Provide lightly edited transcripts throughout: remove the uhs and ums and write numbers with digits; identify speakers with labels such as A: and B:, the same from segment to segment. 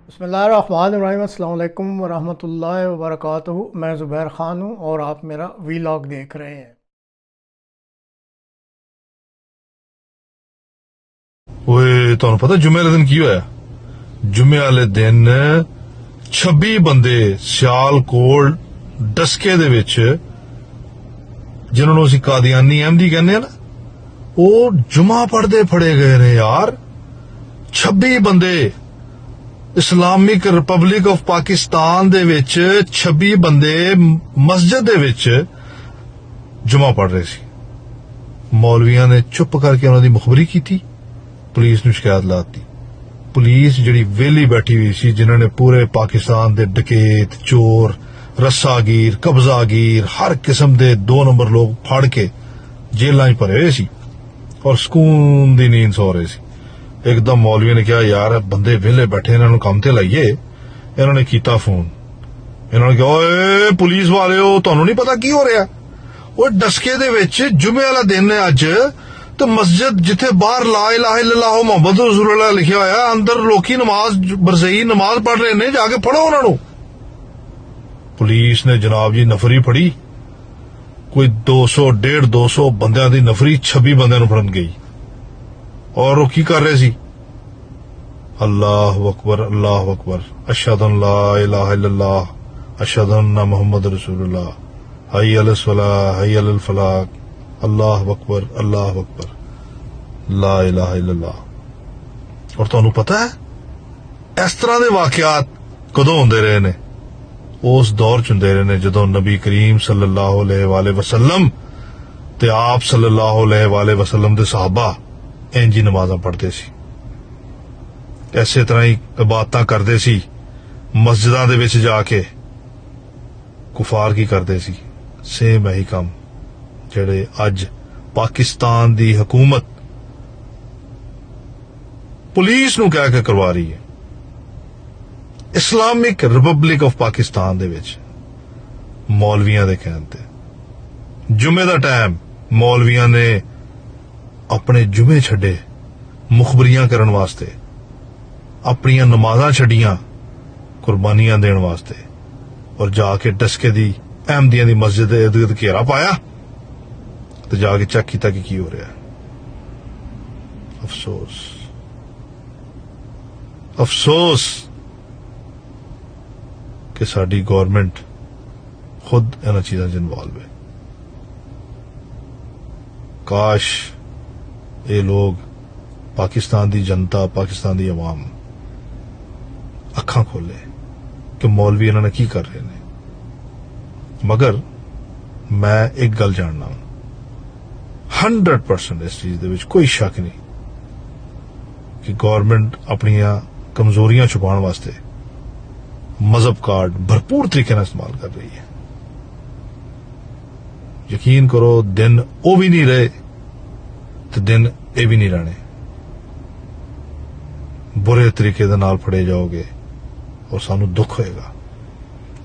A: बिस्मिल्लाहिर्रहमानिर्रहीम अस्सलाम वालेकुम वरहमतुल्लाहि वबरकातुहू। मैं ज़ुबैर ख़ान हूँ और आप मेरा वीलॉग देख रहे हैं।
B: ਓਏ ਤੁਹਾਨੂੰ ਪਤਾ ਜੁਮੇ ਵਾਲੇ ਦਿਨ ਕੀ ਹੋਇਆ? ਜੁਮੇ ਵਾਲੇ ਦਿਨ 26 ਬੰਦੇ ਸਿਆਲਕੋਟ ਡਸਕੇ ਦੇ ਵਿੱਚ, ਜਿਨ੍ਹਾਂ ਨੂੰ ਅਸੀਂ ਕਾਦੀਆਨੀ ਅਹਿਮਦੀ ਕਹਿੰਦੇ ਆ ਨਾ, ਉਹ ਜੁਮਾ ਪੜਦੇ ਫੜੇ ਗਏ ਨੇ ਯਾਰ। 26 ਬੰਦੇ ਇਸਲਾਮਿਕ ਰਿਪਬਲਿਕ ਆਫ ਪਾਕਿਸਤਾਨ ਦੇ ਵਿੱਚ 26 ਬੰਦੇ ਮਸਜਿਦ ਦੇ ਵਿੱਚ ਜੁਮਾ ਪੜ ਰਹੇ ਸੀ। ਮੌਲਵੀਆਂ ਨੇ ਚੁੱਪ ਕਰਕੇ ਉਹਨਾਂ ਦੀ ਮੁਖਬਰੀ ਕੀਤੀ, ਪੁਲਿਸ ਨੂੰ ਸ਼ਿਕਾਇਤ ਲਾਤੀ। ਪੁਲਿਸ ਜਿਹੜੀ ਵਿਹਲੀ ਬੈਠੀ ਹੋਈ ਸੀ, ਜਿਨ੍ਹਾਂ ਨੇ ਪੂਰੇ ਪਾਕਿਸਤਾਨ ਦੇ ਡਕੈਤ, ਚੋਰ, ਰੱਸਾਗੀਰ, ਕਬਜ਼ਾਗੀਰ, ਹਰ ਕਿਸਮ ਦੇ 2 ਨੰਬਰ ਲੋਕ ਫੜ ਕੇ ਜੇਲ੍ਹਾਂ 'ਚ ਭਰੇ ਹੋਏ ਸੀ ਔਰ ਸਕੂਨ ਦੀ ਨੀਂਦ ਸੌ ਰਹੇ ਸੀ। ਇੱਕਦਮ ਮੌਲਵੀ ਨੇ ਕਿਹਾ, ਯਾਰ ਬੰਦੇ ਵਿਹਲੇ ਬੈਠੇ, ਇਹਨਾਂ ਨੂੰ ਕੰਮ ਤੇ ਲਾਈਏ। ਇਹਨਾਂ ਨੇ ਕੀਤਾ ਫੋਨ, ਇਹਨਾਂ ਨੇ ਕਿਹਾ, ਓਏ ਪੁਲਿਸ ਵਾਲਿਓ, ਤੁਹਾਨੂੰ ਨਹੀਂ ਪਤਾ ਕੀ ਹੋ ਰਿਹਾ? ਉਹ ਡਸਕੇ ਦੇ ਵਿੱਚ ਜੁਮੇ ਵਾਲਾ ਦਿਨ ਹੈ ਅੱਜ, ਤੇ ਮਸਜਿਦ ਜਿੱਥੇ ਬਾਹਰ ਲਾ ਇਲਾਹਾ ਇल्लल्लाह ਮੁਹੰਮਦ ਰਸੂਲੁल्लाह ਲਿਖਿਆ ਹੋਇਆ, ਅੰਦਰ ਲੋਕੀ ਨਮਾਜ਼ ਬਰਸਈ ਨਮਾਜ਼ ਪੜ ਰਹੇ ਨੇ, ਜਾ ਕੇ ਫੜੋ ਉਹਨਾਂ ਨੂੰ। ਪੁਲਿਸ ਨੇ ਜਨਾਬ ਜੀ ਨਫਰੀ ਫੜੀ, ਕੋਈ 200 ਬੰਦਿਆਂ ਦੀ ਨਫਰੀ 26 ਬੰਦਿਆਂ ਨੂੰ ਫੜਨ ਗਈ। ਔਰ ਉਹ ਕੀ ਕਰ ਰਹੇ ਸੀ? ਅੱਲਾਹੁ ਅਕਬਰ, ਅਸ਼ਹਦੁ ਅਨ ਲਾ ਇਲਾਹਾ ਇल्लल्लाह, ਅਸ਼ਹਦੁ ਅੰਨ ਮੁਹੰਮਦ ਰਸੂਲੁल्लाह, ਹਯ ਅਲਲ ਸਲਾਹ, ਹਯ ਅਲਲ ਫਲਾਹ, ਅੱਲਾਹੁ ਅਕਬਰ, ਲਾ ਇਲਾਹਾ ਇल्लल्लाह। ਔਰ ਤੁਹਾਨੂੰ ਪਤਾ ਹੈ ਇਸ ਤਰ੍ਹਾਂ ਦੇ ਵਾਕਿਆਤ ਕਦੋਂ ਹੁੰਦੇ ਰਹੇ ਨੇ? ਉਸ ਦੌਰ ਚ ਹੁੰਦੇ ਰਹੇ ਨੇ ਜਦੋਂ ਨਬੀ ਕਰੀਮ ਸੱਲੱਲਾਹੁ ਅਲੈਹਿ ਵਸੱਲਮ ਤੇ ਆਪ ਸੱਲੱਲਾਹੁ ਅਲੈਹਿ ਵਸੱਲਮ ਦੇ ਸਹਾਬਾ ਇੰਜ ਹੀ ਨਮਾਜ਼ਾਂ ਪੜ੍ਹਦੇ ਸੀ, ਇਸੇ ਤਰ੍ਹਾਂ ਹੀ ਇਬਾਦਤਾਂ ਕਰਦੇ ਸੀ। ਮਸਜਿਦਾਂ ਦੇ ਵਿੱਚ ਜਾ ਕੇ ਕੁਫਾਰ ਕੀ ਕਰਦੇ ਸੀ? ਸੇਮ ਇਹੀ ਕੰਮ ਜਿਹੜੇ ਅੱਜ ਪਾਕਿਸਤਾਨ ਦੀ ਹਕੂਮਤ ਪੁਲਿਸ ਨੂੰ ਕਹਿ ਕੇ ਕਰਵਾ ਰਹੀ ਹੈ। ਇਸਲਾਮਿਕ ਰਿਪਬਲਿਕ ਆਫ ਪਾਕਿਸਤਾਨ ਦੇ ਵਿੱਚ ਮੌਲਵੀਆਂ ਦੇ ਕਹਿਣ ਤੇ ਜੁਮੇ ਦਾ ਟਾਈਮ ਮੌਲਵੀਆਂ ਨੇ ਆਪਣੇ ਜੁਮੇ ਛੱਡੇ ਮੁਖਬਰੀਆਂ ਕਰਨ ਵਾਸਤੇ, ਆਪਣੀਆਂ ਨਮਾਜ਼ਾਂ ਛੱਡੀਆਂ ਕੁਰਬਾਨੀਆਂ ਦੇਣ ਵਾਸਤੇ, ਔਰ ਜਾ ਕੇ ਡਸਕੇ ਦੀ ਅਹਿਮਦੀਆਂ ਦੀ ਮਸਜਿਦ ਦੇ ਇਰਦ ਗਿਰਦ ਘੇਰਾ ਪਾਇਆ ਤੇ ਜਾ ਕੇ ਚੈੱਕ ਕੀਤਾ ਕਿ ਕੀ ਹੋ ਰਿਹਾ। ਅਫਸੋਸ ਕਿ ਸਾਡੀ ਗੌਰਮੈਂਟ ਖੁਦ ਇਹਨਾਂ ਚੀਜ਼ਾਂ 'ਚ ਇਨਵੋਲਵ ਹੈ। ਕਾਸ਼ ਇਹ ਲੋग ਪਾਕਿਸਤਾਨ ਦੀ ਜਨਤਾ, ਪਾਕਿਸਤਾਨ ਦੀ ਆਵਾਮ ਅੱਖਾਂ ਖੋਲੇ ਕਿ ਮੌਲਵੀ ਇਹਨਾਂ ਨੇ ਕੀ ਕਰ ਰਹੇ ਨੇ। ਮਗਰ ਮੈਂ ਇੱਕ ਗੱਲ ਜਾਣਨਾ 100% ਇਸ ਚੀਜ਼ ਦੇ ਵਿੱਚ ਕੋਈ ਸ਼ੱਕ ਨਹੀਂ ਕਿ ਗੌਰਮੈਂਟ ਆਪਣੀਆਂ ਕਮਜ਼ੋਰੀਆਂ ਛੁਪਾਉਣ ਵਾਸਤੇ ਮਜ਼ਹਬ ਕਾਰਡ ਭਰਪੂਰ ਤਰੀਕੇ ਨਾਲ ਇਸਤੇਮਾਲ ਕਰ ਰਹੀ ਹੈ। ਯਕੀਨ ਕਰੋ, ਦਿਨ ਉਹ ਵੀ ਨਹੀਂ ਰਹੇ ਤੇ ਦਿਨ ਇਹ ਵੀ ਨਹੀਂ ਰਹਿਣੇ। ਬੁਰੇ ਤਰੀਕੇ ਦੇ ਨਾਲ ਫੜੇ ਜਾਓਗੇ ਔਰ ਸਾਨੂੰ ਦੁੱਖ ਹੋਏਗਾ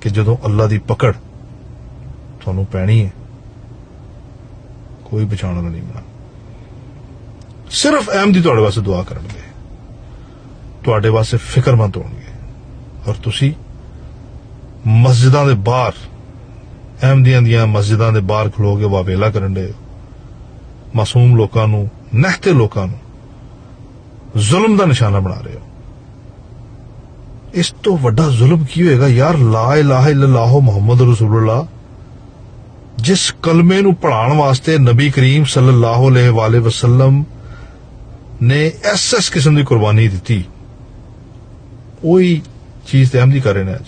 B: ਕਿ ਜਦੋਂ ਅੱਲਾ ਦੀ ਪਕੜ ਤੁਹਾਨੂੰ ਪੈਣੀ ਹੈ, ਕੋਈ ਬਚਾਉਣ ਵਾਲਾ ਨਹੀਂ ਬਣਾ। ਸਿਰਫ ਅਹਿਮਦੀ ਤੁਹਾਡੇ ਵਾਸਤੇ ਦੁਆ ਕਰਨਗੇ, ਤੁਹਾਡੇ ਵਾਸਤੇ ਫਿਕਰਮੰਦ ਹੋਣਗੇ, ਔਰ ਤੁਸੀਂ ਮਸਜਿਦਾਂ ਦੇ ਬਾਹਰ, ਅਹਿਮਦੀਆਂ ਦੀਆਂ ਮਸਜਿਦਾਂ ਦੇ ਬਾਹਰ ਖਲੋਗੇ ਵਾਵੇਲਾ ਕਰਨ ਦੇ ਮਾਸੂਮ ਲੋਕਾਂ ਨੂੰ, ਨਹਿਤੇ ਲੋਕਾਂ ਨੂੰ ਜ਼ੁਲਮ ਦਾ ਨਿਸ਼ਾਨਾ ਬਣਾ ਰਹੇ ਹੋ। ਇਸ ਤੋਂ ਵੱਡਾ ਜ਼ੁਲਮ ਕੀ ਹੋਏਗਾ ਯਾਰ? ਲਾ ਇਲਾਹਾ ਇल्लल्लाह ਮੁਹੰਮਦ ਰਸੂਲੁल्लाह, ਜਿਸ ਕਲਮੇ ਨੂੰ ਪੜ੍ਹਾਉਣ ਵਾਸਤੇ ਨਬੀ ਕਰੀਮ ਸੱਲੱਲਾਹੁ ਅਲੈਹਿ ਵਸੱਲਮ ਨੇ ਇਸ ਕਿਸਮ ਦੀ ਕੁਰਬਾਨੀ ਦਿੱਤੀ, ਉਹੀ ਚੀਜ਼ ਤੇ ਅਹਿਮਦੀ ਕਰ ਰਹੇ ਨੇ ਅੱਜ।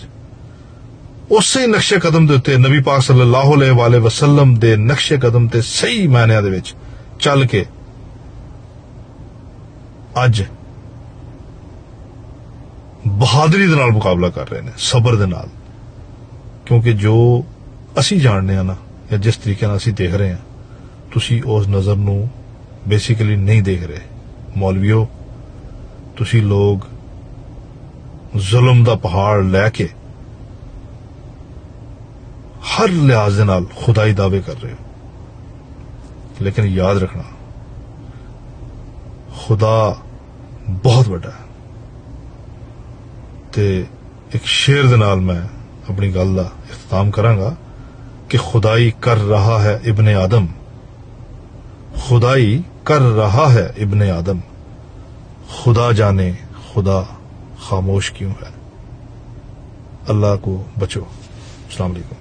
B: ਉਸੇ ਨਕਸ਼ੇ ਕਦਮ ਦੇ ਉੱਤੇ ਨਬੀ ਪਾਕ ਸੱਲੱਲਾਹੁ ਅਲੈਹਿ ਵਸੱਲਮ ਦੇ ਨਕਸ਼ੇ ਕਦਮ ਤੇ ਸਹੀ ਮਾਇਨਿਆਂ ਦੇ ਵਿੱਚ ਚੱਲ ਕੇ ਅੱਜ ਬਹਾਦਰੀ ਦੇ ਨਾਲ ਮੁਕਾਬਲਾ ਕਰ ਰਹੇ ਨੇ, ਸਬਰ ਦੇ ਨਾਲ। ਕਿਉਂਕਿ ਜੋ ਅਸੀਂ ਜਾਣਦੇ ਹਾਂ ਨਾ, ਜਾਂ ਜਿਸ ਤਰੀਕੇ ਨਾਲ ਅਸੀਂ ਦੇਖ ਰਹੇ ਹਾਂ, ਤੁਸੀਂ ਉਸ ਨਜ਼ਰ ਨੂੰ ਬੇਸਿਕਲੀ ਨਹੀਂ ਦੇਖ ਰਹੇ। ਮੌਲਵੀਓ, ਤੁਸੀਂ ਲੋਗ ਜ਼ੁਲਮ ਦਾ ਪਹਾੜ ਲੈ ਕੇ ਹਰ ਲਿਹਾਜ਼ ਦੇ ਨਾਲ ਖੁਦਾਈ ਦਾਅਵੇ ਕਰ ਰਹੇ ਹੋ। ਲੇਕਿਨ ਯਾਦ ਰੱਖਣਾ, ਖੁਦਾ ਬਹੁਤ ਵੱਡਾ ਹੈ। ਤੇ ਇੱਕ ਸ਼ੇਰ ਦੇ ਨਾਲ ਮੈਂ ਆਪਣੀ ਗੱਲ ਦਾ ਇਖਤਤਾਮ ਕਰਾਂਗਾ ਕਿ ਖੁਦਾਈ ਕਰ ਰਹਾ ਹੈ ਇਬਨ ਆਦਮ, खुदाई कर रहा है इब्ने आदम, खुदा जाने खुदा खामोश क्यों है। अल्लाह को बचो। अस्सलाम वालेकुम।